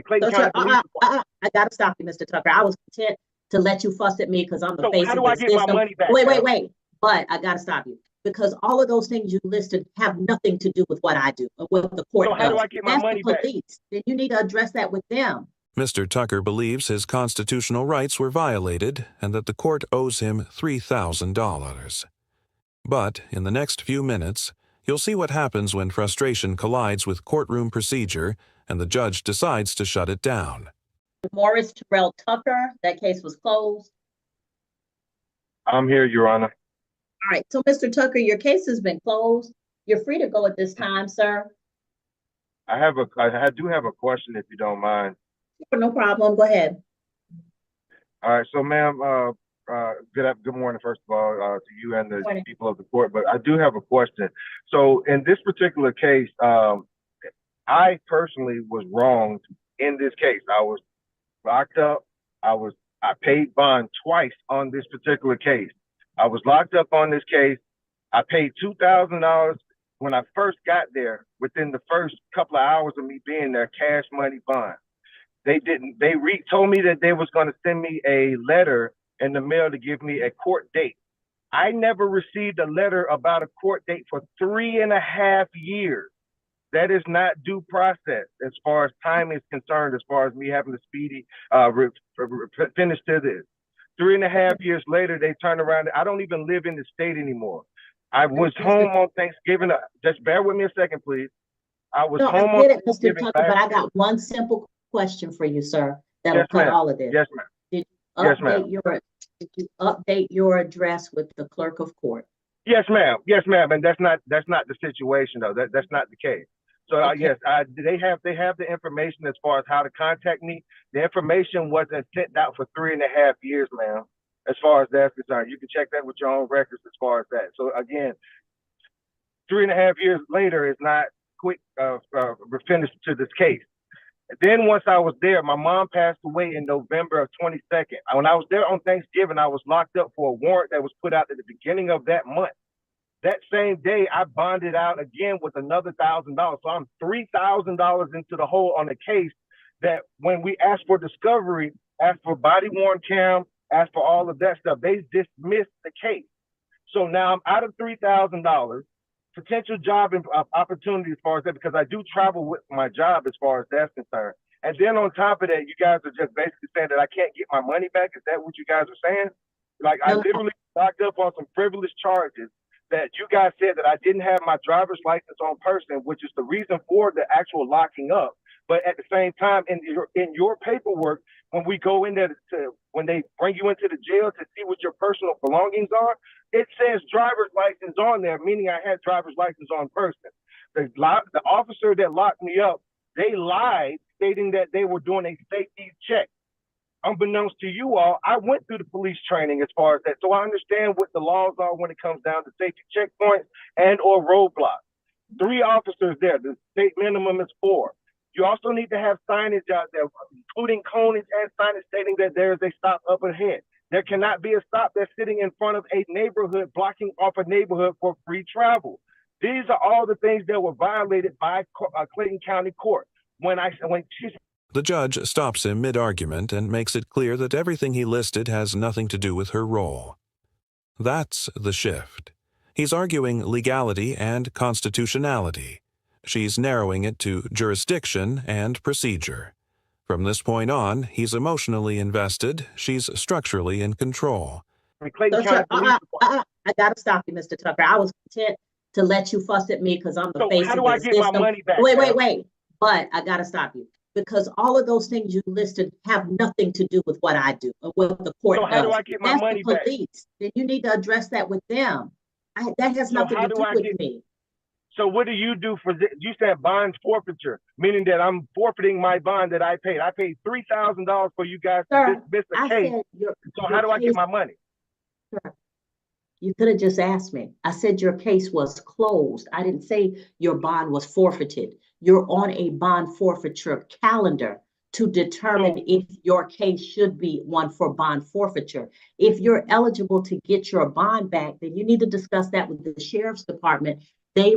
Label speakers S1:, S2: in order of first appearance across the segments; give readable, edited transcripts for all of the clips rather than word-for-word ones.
S1: Clayton
S2: So, sir,
S1: County Police Department.
S2: I gotta stop you, Mr. Tucker. I was content to let you fuss at me because I'm the
S1: So
S2: face
S1: how
S2: of
S1: do
S2: the
S1: I get my
S2: system.
S1: money back?
S2: Wait. But I gotta stop you because all of those things you listed have nothing to do with what I do or what the court
S1: So how do
S2: does.
S1: I get my
S2: That's
S1: money
S2: the
S1: back?
S2: police. Then you need to address that with them.
S3: Mr. Tucker believes his constitutional rights were violated and that the court owes him $3,000. But in the next few minutes, you'll see what happens when frustration collides with courtroom procedure and the judge decides to shut it down.
S2: Morris Terrell Tucker, that case was closed.
S1: I'm here, Your Honor.
S2: All right, so Mr. Tucker, your case has been closed. You're free to go at this time, sir.
S1: I do have a question, if you don't mind.
S2: No problem. Go ahead.
S1: All right, so ma'am, good morning, first of all, to you and the people of the court. But I do have a question. So in this particular case, I personally was wronged in this case. I was locked up. I paid bond twice on this particular case. I was locked up on this case. I paid $2,000 when I first got there. Within the first couple of hours of me being there, cash money bond. They told me that they was going to send me a letter in the mail to give me a court date. I never received a letter about a court date for 3.5 years. That is not due process as far as time is concerned, as far as me having to speedy finish to this. 3.5 years later, they turn around. I don't even live in the state anymore. I was home on Thanksgiving. Just bear with me a second, please. I was home on Thanksgiving.
S2: Mr. Tucker, but I got one simple question for you, sir. That'll cut all of this.
S1: Yes, ma'am.
S2: Did you update your address with the clerk of court?
S1: Yes, ma'am. Yes, ma'am. And that's not the situation, though. That's not the case. So
S2: Okay.
S1: yes, they have the information as far as how to contact me. The information wasn't sent out for 3.5 years, ma'am. As far as that's concerned, you can check that with your own records as far as that. So again, 3.5 years later is not quick finish to this case. And then once I was there, my mom passed away in November of 22nd. When I was there on Thanksgiving, I was locked up for a warrant that was put out at the beginning of that month. That same day, I bonded out again with another $1,000. So I'm $3,000 into the hole on the case that when we asked for discovery, asked for body worn cam, asked for all of that stuff, they dismissed the case. So now I'm out of $3,000, potential job opportunity as far as that, because I do travel with my job as far as that's concerned. And then on top of that, you guys are just basically saying that I can't get my money back. Is that what you guys are saying? Like, I literally locked up on some frivolous charges that you guys said that I didn't have my driver's license on person, which is the reason for the actual locking up. But at the same time, in your paperwork, when we go in there when they bring you into the jail to see what your personal belongings are, it says driver's license on there, meaning I had driver's license on person. The officer that locked me up, they lied, stating that they were doing a safety check. Unbeknownst to you all, I went through the police training as far as that. So I understand what the laws are when it comes down to safety checkpoints and or roadblocks. 3 officers there, the state minimum is 4. You also need to have signage out there, including cones and signage stating that there is a stop up ahead. There cannot be a stop that's sitting in front of a neighborhood, blocking off a neighborhood for free travel. These are all the things that were violated by Clayton County Court.
S3: The judge stops him mid-argument and makes it clear that everything he listed has nothing to do with her role. That's the shift. He's arguing legality and constitutionality. She's narrowing it to jurisdiction and procedure. From this point on, he's emotionally invested. She's structurally in control.
S2: I gotta stop you, Mr. Tucker. I was content to let you fuss at me because I'm the face of the system.
S1: How do I get my money back?
S2: Wait. But I gotta stop you because all of those things you listed have nothing to do with what I do or what the court does.
S1: So how do I get my money back?
S2: Then you need to address that with them. That has nothing to do with me.
S1: So what do you do for this? You said bond forfeiture, meaning that I'm forfeiting my bond that I paid. I paid $3,000 for you guys to dismiss the case. So how do I get my money?
S2: Sir, you could have just asked me. I said your case was closed. I didn't say your bond was forfeited. You're on a bond forfeiture calendar to determine if your case should be one for bond forfeiture. If you're eligible to get your bond back, then you need to discuss that with the sheriff's department. They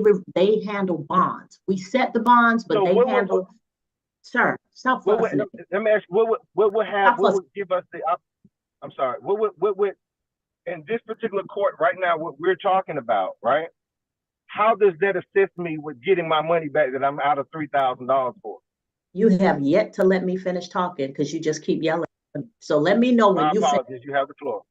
S2: handle bonds. We set the bonds, but they handle. Sir, Stop
S1: What
S2: fussing
S1: would,
S2: at me.
S1: let me ask you, what would have,
S2: Stop
S1: what
S2: fussing.
S1: would give us the, I'm sorry, what would, in this particular court right now, what we're talking about, right? How does that assist me with getting my money back that I'm out of $3,000 for?
S2: You have yet to let me finish talking because you just keep yelling. So let me know when
S1: My
S2: you finish.
S1: apologies, you have the floor.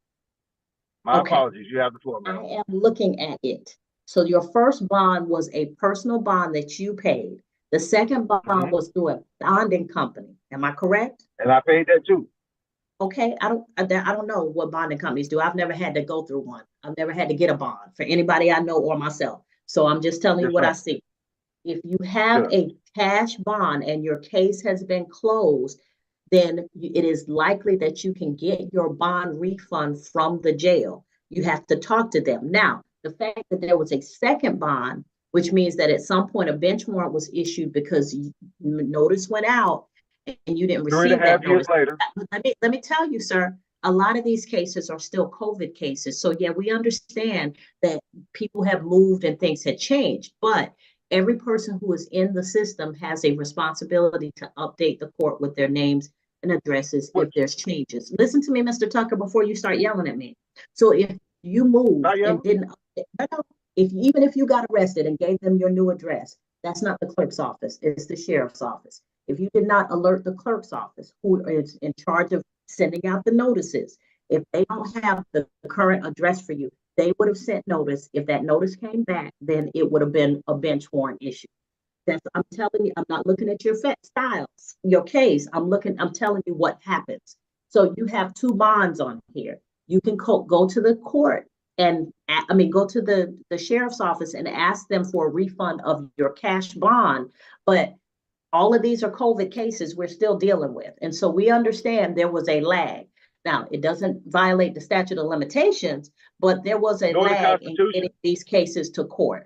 S1: My
S2: Okay.
S1: apologies, you have the floor,
S2: I
S1: ma'am.
S2: am looking at it. So your first bond was a personal bond that you paid. The second bond was through a bonding company. Am I correct?
S1: And I paid that too.
S2: Okay, I don't know what bonding companies do. I've never had to go through one. I've never had to get a bond for anybody I know or myself. So I'm just telling you
S1: Yes,
S2: what I
S1: ma'am.
S2: see. If you have
S1: Good.
S2: a cash bond and your case has been closed, then it is likely that you can get your bond refund from the jail. You have to talk to them. Now, the fact that there was a second bond, which means that at some point a bench warrant was issued because notice went out and you didn't
S1: Three and a
S2: receive
S1: half
S2: that
S1: years
S2: notice.
S1: later.
S2: Let me tell you, sir, a lot of these cases are still COVID cases. So yeah, we understand that people have moved and things had changed, but every person who is in the system has a responsibility to update the court with their names and addresses if there's changes. Listen to me, Mr. Tucker, before you start yelling at me. So if you moved and didn't, even if you got arrested and gave them your new address, that's not the clerk's office, it's the sheriff's office. If you did not alert the clerk's office, who is in charge of sending out the notices, if they don't have the current address for you, they would have sent notice. If that notice came back, then it would have been a bench warrant issue. I'm telling you, I'm not looking at your styles, your case. I'm telling you what happens. So you have two bonds on here. You can go to the court and go to the sheriff's office and ask them for a refund of your cash bond. But all of these are COVID cases we're still dealing with. And so we understand there was a lag. Now, it doesn't violate the statute of limitations, but there was a lag in getting these cases to court.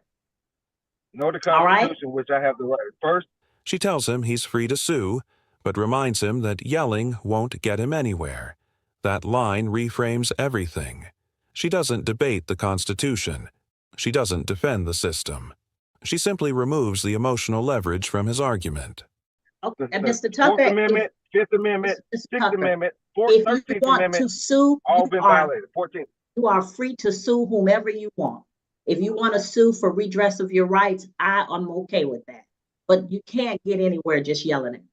S1: Nor the Constitution, which I have the right. First,
S3: she tells him he's free to sue, but reminds him that yelling won't get him anywhere. That line reframes everything. She doesn't debate the Constitution. She doesn't defend the system. She simply removes the emotional leverage from his argument.
S2: Okay, Mr. Tucker,
S1: Fourth Amendment, Fifth Amendment, Sixth Amendment, 13th Amendment,
S2: to sue,
S1: all been violated. 14th.
S2: You are free to sue whomever you want. If you want to sue for redress of your rights, I'm okay with that. But you can't get anywhere just yelling at me.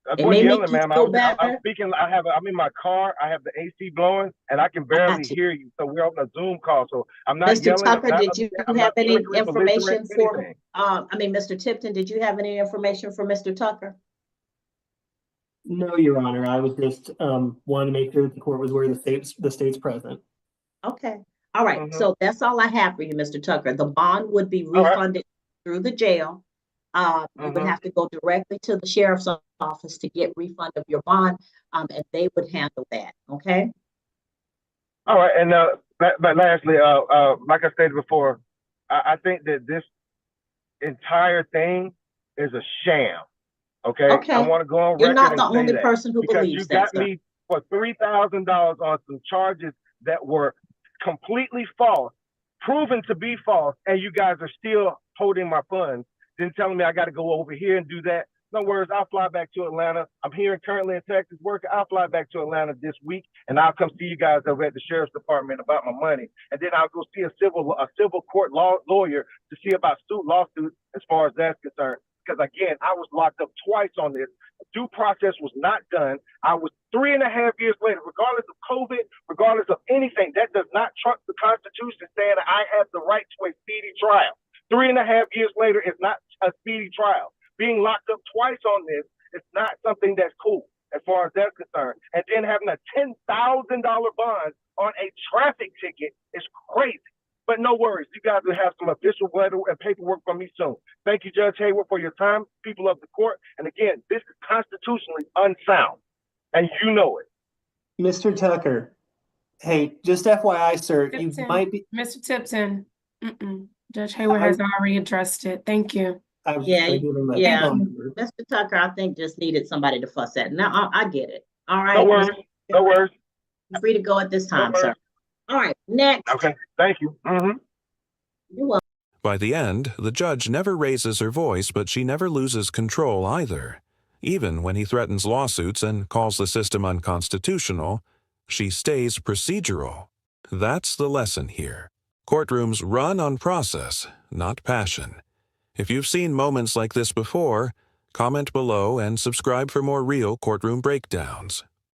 S1: I wasn't yelling, ma'am. I'm speaking. I'm in my car. I have the AC blowing, and I can barely hear you. So we're on a Zoom call. So I'm not
S2: Mr.
S1: yelling.
S2: Tucker, did you have any information for? Mr. Tipton, did you have any information for Mr. Tucker?
S4: No, Your Honor. I was just wanting to make sure that the court was aware of the state's present.
S2: Okay. All right. So that's all I have for you, Mr. Tucker. The bond would be refunded through the jail. You would have to go directly to the sheriff's office to get refund of your bond, and they would handle that. Okay.
S1: All right. And but lastly, like I stated before, I think that this entire thing is a sham. Okay. I want to go on record.
S2: You're not the only person who believes that.
S1: Because you got me for $3,000 on some charges that were completely false, proven to be false, and you guys are still holding my funds, then telling me I got to go over here and do that. No worries, I'll fly back to Atlanta. I'm here currently in Texas working. I'll fly back to Atlanta this week, and I'll come see you guys over at the sheriff's department about my money. And then I'll go see a civil court lawyer to see about lawsuits as far as that's concerned. Because again, I was locked up twice on this. Due process was not done. I was 3.5 years later, regardless of COVID, regardless of anything, that does not trump the Constitution saying that I have the right to a speedy trial. 3.5 years later is not a speedy trial. Being locked up twice on this is not something that's cool as far as that's concerned. And then having a $10,000 bond on a traffic ticket is crazy. But no worries, you guys will have some official letter and paperwork from me soon. Thank you, Judge Haywood, for your time, people of the court. And again, this is constitutionally unsound, and you know it.
S4: Mr. Tucker, hey, just FYI, sir,
S5: Tipton,
S4: you might be...
S5: Mr. Tipton, Judge Haywood has already addressed it. Thank you.
S2: Mr. Tucker, I think just needed somebody to fuss at. Now, I get it. All right.
S1: No worries. No worries.
S2: You're free to go at this time, sir. All right, next.
S1: Okay, thank you.
S2: You're welcome.
S3: By the end, the judge never raises her voice, but she never loses control either. Even when he threatens lawsuits and calls the system unconstitutional, she stays procedural. That's the lesson here. Courtrooms run on process, not passion. If you've seen moments like this before, comment below and subscribe for more real courtroom breakdowns.